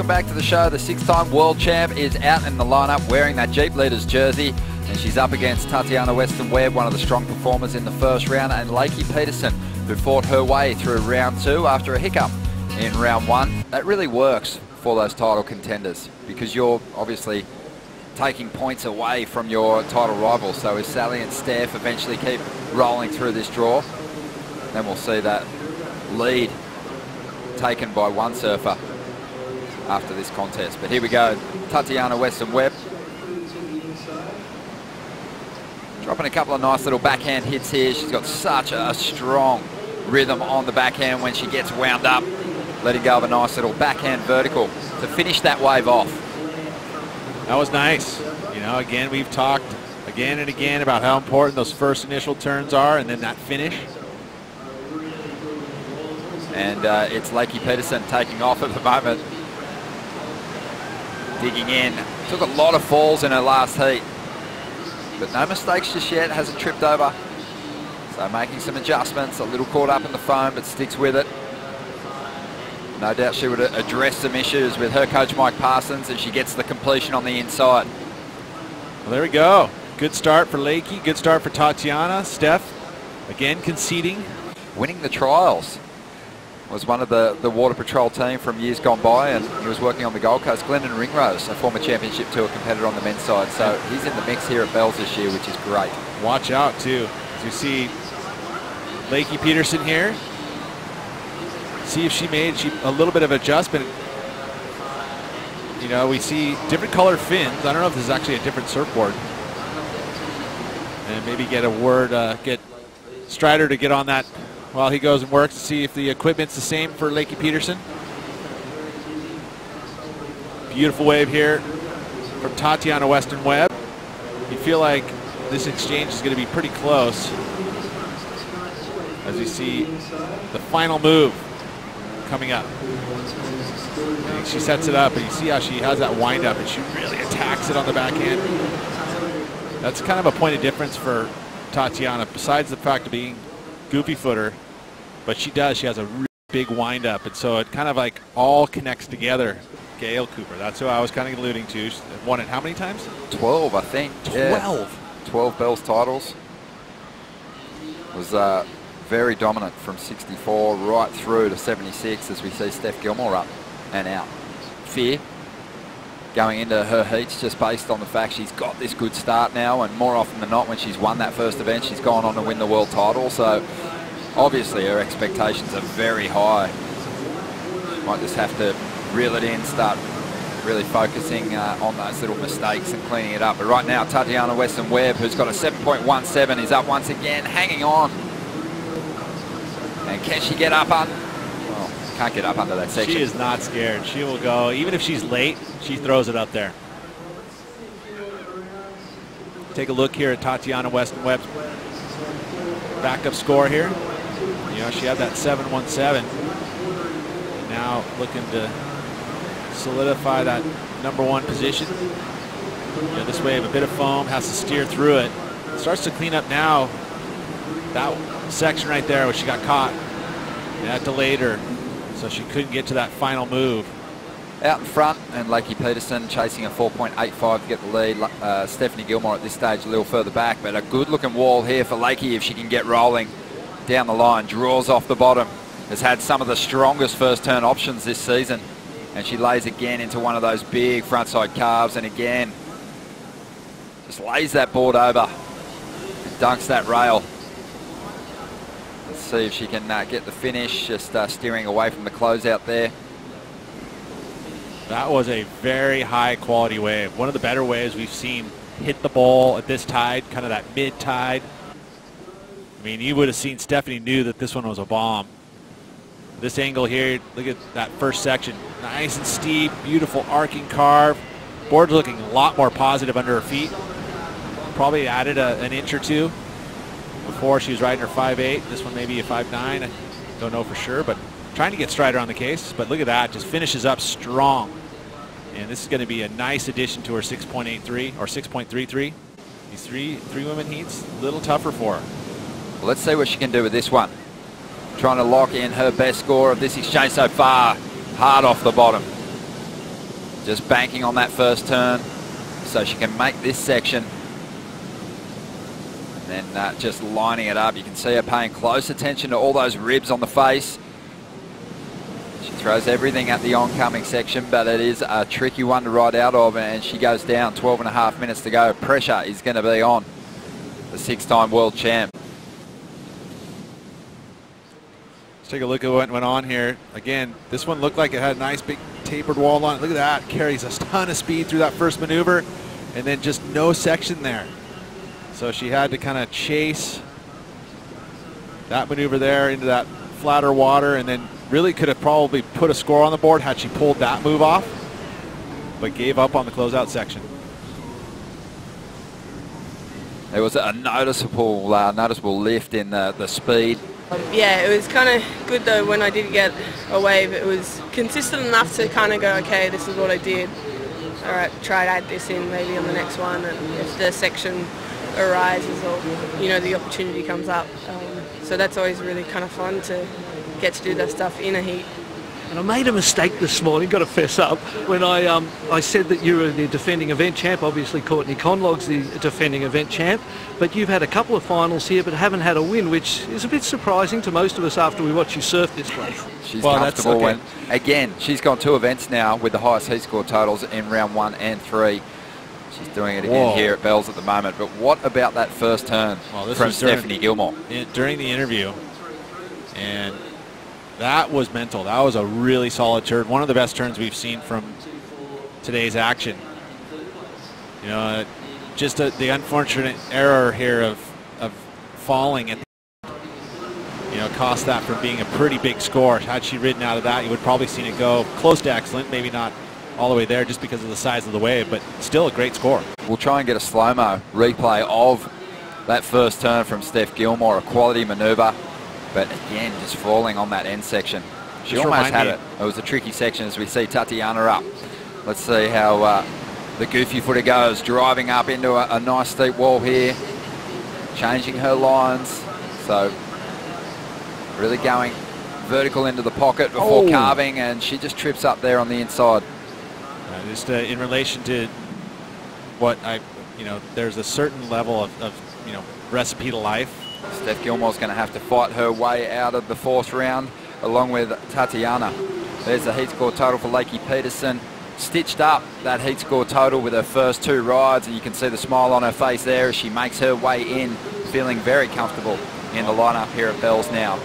welcome back to the show. The 6-time world champ is out in the lineup wearing that Jeep Leaders jersey, and she's up against Tatiana Weston-Webb, one of the strong performers in the first round, and Lakey Peterson, who fought her way through round 2 after a hiccup in round 1. That really works for those title contenders because you're obviously taking points away from your title rivals. So if Sally and Steph eventually keep rolling through this draw, then we'll see that lead taken by one surfer after this contest. But here we go, Tatiana Weston-Webb dropping a couple of nice little backhand hits here. She's got such a strong rhythm on the backhand when she gets wound up, letting go of a nice little backhand vertical to finish that wave off. That was nice. You know, again, we've talked again and again about how important those first initial turns are, and then that finish. And it's Lakey Peterson taking off at the moment. Digging in. Took a lot of falls in her last heat, but no mistakes just yet. Hasn't tripped over. So making some adjustments. A little caught up in the foam, but sticks with it. No doubt she would address some issues with her coach Mike Parsons, and she gets the completion on the inside. Well, there we go. Good start for Lakey. Good start for Tatiana. Steph, again, conceding. Winning the trials. Was one of the Water Patrol team from years gone by, and he was working on the Gold Coast. Glendon Ringrose, a former Championship Tour competitor on the men's side. So he's in the mix here at Bells this year, which is great. Watch out, too. As you see Lakey Peterson here. See if she made a little bit of adjustment. You know, we see different colored fins. I don't know if this is actually a different surfboard. And maybe get a word, get Strider to get on that while he goes and works to see if the equipment's the same for Lakey Peterson. Beautiful wave here from Tatiana Weston-Webb. You feel like this exchange is going to be pretty close as you see the final move coming up. She sets it up, and you see how she has that wind up, and she really attacks it on the backhand. That's kind of a point of difference for Tatiana, besides the fact of being goofy footer. But she has a really big wind up, and so it kind of like all connects together. Gail Cooper, that's who I was kind of alluding to. She's won it how many times? 12, I think. 12. Yeah. 12 Bells titles. Was very dominant from 64 right through to 76 as we see Steph Gilmore up and out. Fear going into her heats just based on the fact she's got this good start now, and more often than not when she's won that first event she's gone on to win the world title. So obviously her expectations are very high. Might just have to reel it in, start really focusing on those little mistakes and cleaning it up. But right now Tatiana Weston-Webb, who's got a 7.17, is up once again, hanging on. And can she get up on? Well, can't get up under that section. She is not scared. She will go. Even if she's late, she throws it up there. Take a look here at Tatiana Weston-Webb's backed up score here. You know, she had that 7.17. And now looking to solidify that #1 position. You know, this wave, a bit of foam, has to steer through it. Starts to clean up now. That section right there where she got caught, and that delayed her, so she couldn't get to that final move. Out in front, and Lakey Peterson chasing a 4.85 to get the lead. Stephanie Gilmore at this stage a little further back, but a good looking wall here for Lakey if she can get rolling down the line. Draws off the bottom, has had some of the strongest first turn options this season, and she lays again into one of those big frontside carves, and again just lays that board over and dunks that rail. Let's see if she can get the finish, just steering away from the closeout there. That was a very high quality wave. One of the better waves we've seen hit the bowl at this tide, kind of that mid tide. I mean, you would have seen Stephanie knew that this one was a bomb. This angle here, look at that first section. Nice and steep, beautiful arcing carve. Board's looking a lot more positive under her feet. Probably added an inch or two. Before she was riding her 5.8. This one maybe a 5.9. I don't know for sure, but trying to get Strider on the case. But look at that, just finishes up strong. And this is going to be a nice addition to her 6.83 or 6.33. These three women heats, a little tougher for her. Well, let's see what she can do with this one. Trying to lock in her best score of this exchange so far. Hard off the bottom. Just banking on that first turn so she can make this section. And then just lining it up. You can see her paying close attention to all those ribs on the face. She throws everything at the oncoming section, but it is a tricky one to ride out of, and she goes down. 12.5 minutes to go. Pressure is going to be on the 6-time world champ. Let's take a look at what went on here. Again, this one looked like it had a nice big tapered wall on it. Look at that. Carries a ton of speed through that first maneuver, and then just no section there. So she had to kind of chase that maneuver there into that flatter water, and then really could have probably put a score on the board had she pulled that move off, but gave up on the closeout section. There was a noticeable lift in the speed. Yeah, it was kind of good though when I did get a wave. It was consistent enough to kind of go, okay, this is what I did. All right, try to add this in maybe on the next one, and if the section arises or, you know, the opportunity comes up. So that's always really kind of fun to get to do that stuff in a heat. And I made a mistake this morning, got to fess up, when I said that you were the defending event champ. Obviously Courtney Conlog's the defending event champ, but you've had a couple of finals here but haven't had a win, which is a bit surprising to most of us after we watch you surf this place. She's comfortable when, again, she's gone 2 events now with the highest heat score totals in round 1 and 3. She's doing it again here at Bells at the moment. But what about that first turn from Stephanie Gilmore? During the interview, and that was mental. That was a really solid turn. One of the best turns we've seen from today's action. You know, just the unfortunate error here of falling at the, you know, cost that from being a pretty big score. Had she ridden out of that, you would probably seen it go close to excellent, maybe not all the way there just because of the size of the wave, but still a great score. We'll try and get a slow-mo replay of that first turn from Steph Gilmore, a quality maneuver, but again, just falling on that end section. She almost had it. It was a tricky section as we see Tatiana up. Let's see how the goofy footer goes, driving up into a nice steep wall here, changing her lines. So really going vertical into the pocket before carving, and she just trips up there on the inside. Just in relation to what there's a certain level of recipe to life. Steph Gilmore's going to have to fight her way out of the 4th round along with Tatiana. There's the heat score total for Lakey Peterson. Stitched up that heat score total with her first 2 rides, and you can see the smile on her face there as she makes her way in, feeling very comfortable in the lineup here at Bells now.